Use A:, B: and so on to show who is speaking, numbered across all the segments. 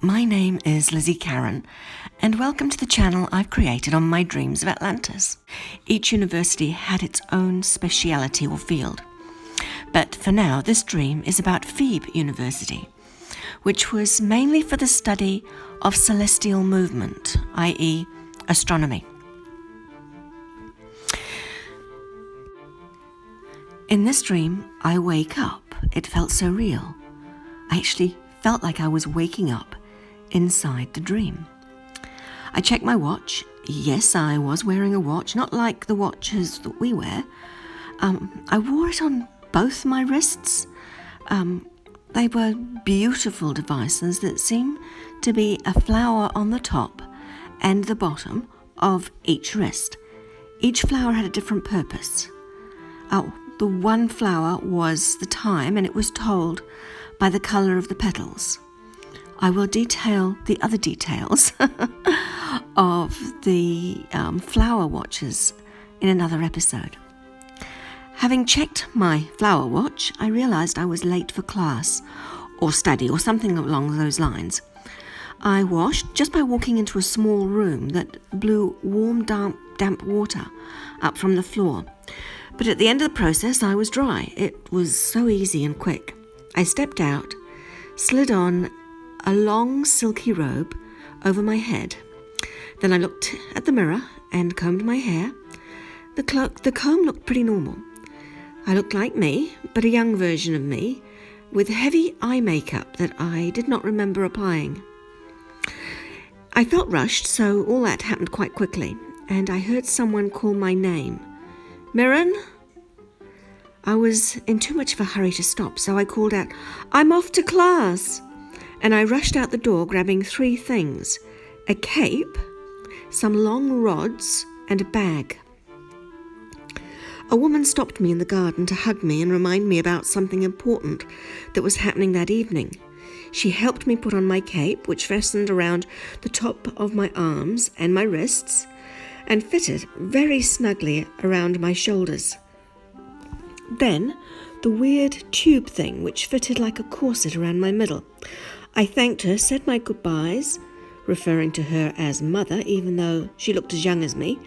A: My name is Lizzie Karen, and welcome to the channel I've created on my dreams of Atlantis. Each university had its own speciality or field, but for now this dream is about Feeb University, which was mainly for the study of celestial movement, i.e. astronomy. In this dream, I wake up. It felt so real. I actually felt like I was waking up inside the dream. I checked my watch. Yes, I was wearing a watch, not like the watches that we wear. I wore it on both my wrists. They were beautiful devices that seemed to be a flower on the top and the bottom of each wrist. Each flower had a different purpose. The one flower was the time, and it was told by the colour of the petals. I will detail the other details of the flower watches in another episode. Having checked my flower watch, I realised I was late for class or study or something along those lines. I washed just by walking into a small room that blew warm, damp water up from the floor. But at the end of the process, I was dry. It was so easy and quick. I stepped out, slid on a long silky robe over my head. Then I looked at the mirror and combed my hair. The comb looked pretty normal. I looked like me, but a young version of me, with heavy eye makeup that I did not remember applying. I felt rushed, so all that happened quite quickly, and I heard someone call my name. Mirren? I was in too much of a hurry to stop, so I called out, "I'm off to class!" And I rushed out the door grabbing 3 things: a cape, some long rods, and a bag. A woman stopped me in the garden to hug me and remind me about something important that was happening that evening. She helped me put on my cape, which fastened around the top of my arms and my wrists, and fitted very snugly around my shoulders. Then, the weird tube thing, which fitted like a corset around my middle. I thanked her, said my goodbyes, referring to her as mother, even though she looked as young as me.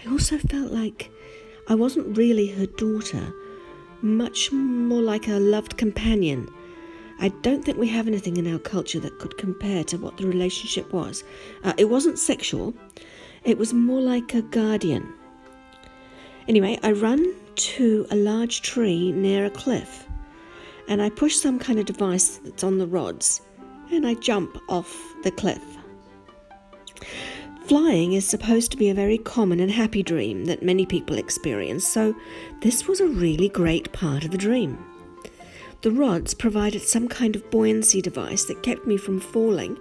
A: I also felt like I wasn't really her daughter, much more like a loved companion. I don't think we have anything in our culture that could compare to what the relationship was. It wasn't sexual. It was more like a guardian. Anyway, I run to a large tree near a cliff, and I push some kind of device that's on the rods, and I jump off the cliff. Flying is supposed to be a very common and happy dream that many people experience, so this was a really great part of the dream. The rods provided some kind of buoyancy device that kept me from falling,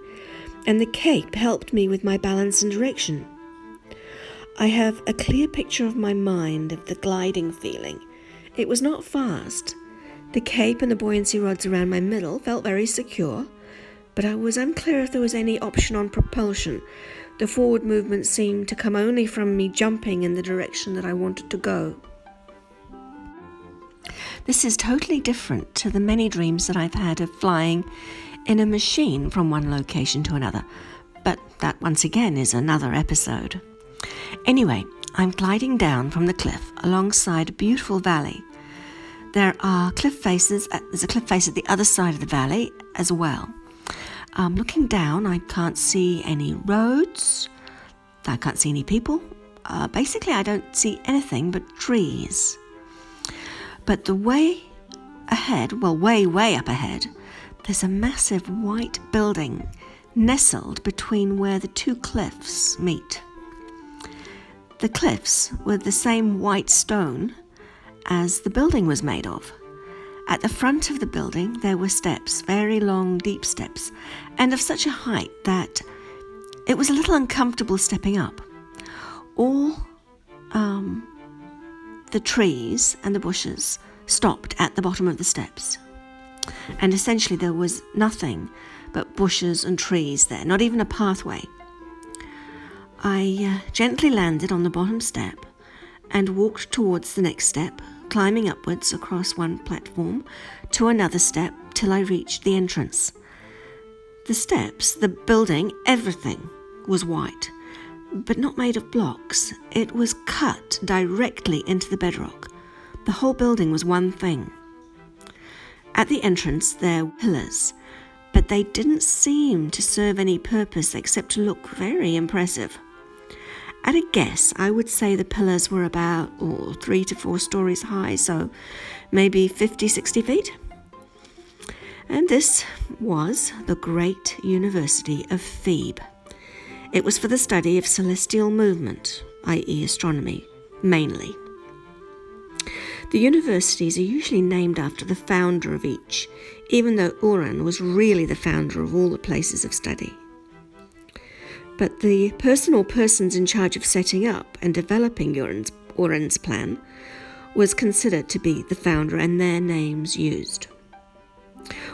A: and the cape helped me with my balance and direction. I have a clear picture of my mind of the gliding feeling. It was not fast. The cape and the buoyancy rods around my middle felt very secure, but I was unclear if there was any option on propulsion. The forward movement seemed to come only from me jumping in the direction that I wanted to go. This is totally different to the many dreams that I've had of flying in a machine from one location to another, but that once again is another episode. Anyway, I'm gliding down from the cliff alongside a beautiful valley. There's a cliff face at the other side of the valley as well. Looking down, I can't see any roads. I can't see any people. Basically, I don't see anything but trees. But the way ahead, way up ahead, there's a massive white building nestled between where the 2 cliffs meet. The cliffs were the same white stone as the building was made of. At the front of the building, there were steps, very long, deep steps, and of such a height that it was a little uncomfortable stepping up. All the trees and the bushes stopped at the bottom of the steps. And essentially there was nothing but bushes and trees there, not even a pathway. I gently landed on the bottom step and walked towards the next step, climbing upwards across one platform to another step till I reached the entrance. The steps, the building, everything was white, but not made of blocks. It was cut directly into the bedrock. The whole building was one thing. At the entrance, there were pillars, but they didn't seem to serve any purpose except to look very impressive. At a guess, I would say the pillars were about 3 to 4 stories high, so maybe 50, 60 feet. And this was the great University of Feeb. It was for the study of celestial movement, i.e. astronomy, mainly. The universities are usually named after the founder of each, even though Uran was really the founder of all the places of study. But the person or persons in charge of setting up and developing Uran's plan was considered to be the founder and their names used.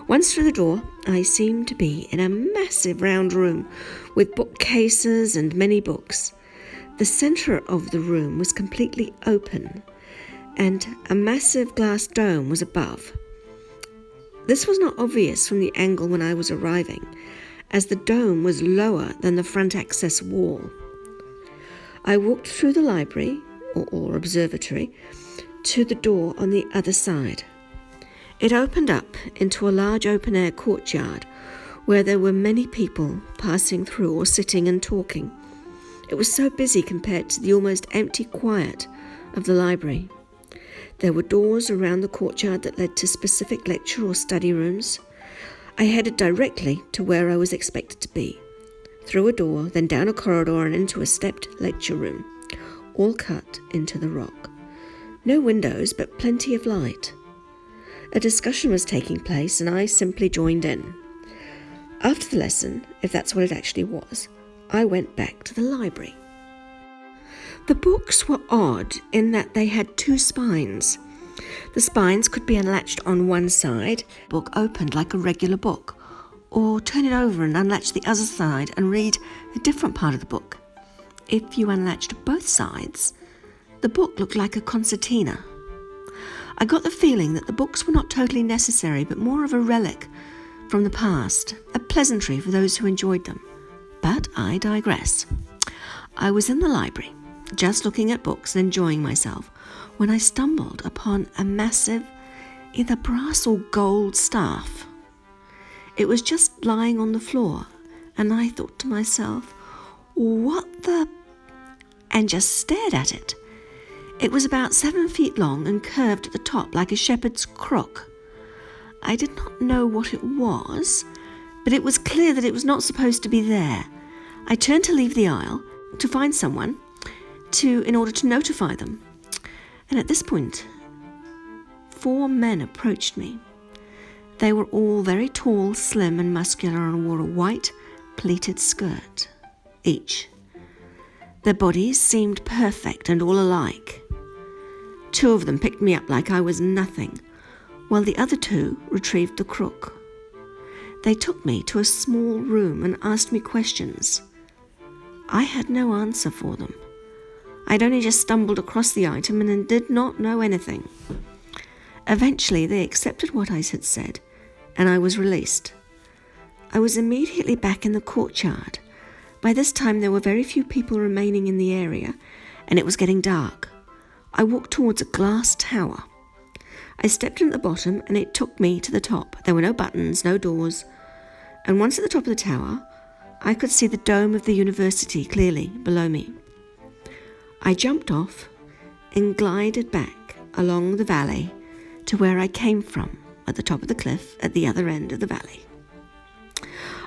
A: Once through the door, I seemed to be in a massive round room with bookcases and many books. The centre of the room was completely open, and a massive glass dome was above. This was not obvious from the angle when I was arriving, as the dome was lower than the front access wall. I walked through the library, or observatory, to the door on the other side. It opened up into a large open-air courtyard where there were many people passing through or sitting and talking. It was so busy compared to the almost empty quiet of the library. There were doors around the courtyard that led to specific lecture or study rooms. I headed directly to where I was expected to be, through a door, then down a corridor and into a stepped lecture room, all cut into the rock. No windows, but plenty of light. A discussion was taking place and I simply joined in. After the lesson, if that's what it actually was, I went back to the library. The books were odd in that they had 2 spines. The spines could be unlatched on one side, book opened like a regular book, or turn it over and unlatch the other side and read a different part of the book. If you unlatched both sides, the book looked like a concertina. I got the feeling that the books were not totally necessary, but more of a relic from the past, a pleasantry for those who enjoyed them. But I digress. I was in the library, just looking at books and enjoying myself, when I stumbled upon a massive, either brass or gold staff. It was just lying on the floor, and I thought to myself, what the... and just stared at it. It was about 7 feet long and curved at the top like a shepherd's crook. I did not know what it was, but it was clear that it was not supposed to be there. I turned to leave the aisle to find someone in order to notify them. And at this point, 4 men approached me. They were all very tall, slim and muscular and wore a white pleated skirt each. Their bodies seemed perfect and all alike. 2 of them picked me up like I was nothing, while the other 2 retrieved the crook. They took me to a small room and asked me questions. I had no answer for them. I'd only just stumbled across the item and did not know anything. Eventually, they accepted what I had said, and I was released. I was immediately back in the courtyard. By this time, there were very few people remaining in the area, and it was getting dark. I walked towards a glass tower. I stepped in at the bottom, and it took me to the top. There were no buttons, no doors, and once at the top of the tower, I could see the dome of the university clearly below me. I jumped off and glided back along the valley to where I came from, at the top of the cliff at the other end of the valley.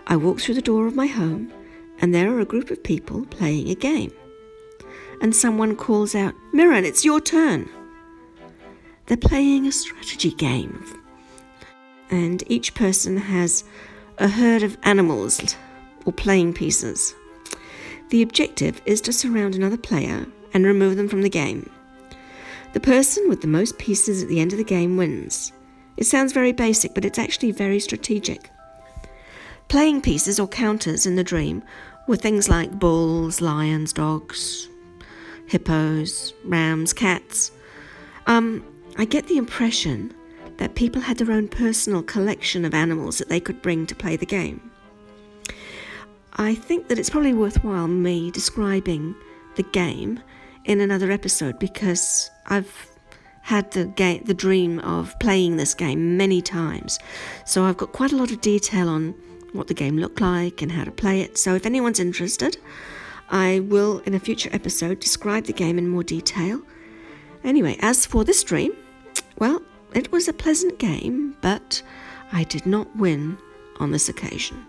A: I walked through the door of my home, and there are a group of people playing a game. And someone calls out, "Mirren, it's your turn." They're playing a strategy game, and each person has a herd of animals or playing pieces. The objective is to surround another player and remove them from the game. The person with the most pieces at the end of the game wins. It sounds very basic, but it's actually very strategic. Playing pieces or counters in the dream were things like bulls, lions, dogs, hippos, rams, cats. I get the impression that people had their own personal collection of animals that they could bring to play the game. I think that it's probably worthwhile me describing the game in another episode, because I've had the dream of playing this game many times. So I've got quite a lot of detail on what the game looked like and how to play it. So if anyone's interested, I will, in a future episode, describe the game in more detail. Anyway, as for this dream, well, it was a pleasant game, but I did not win on this occasion.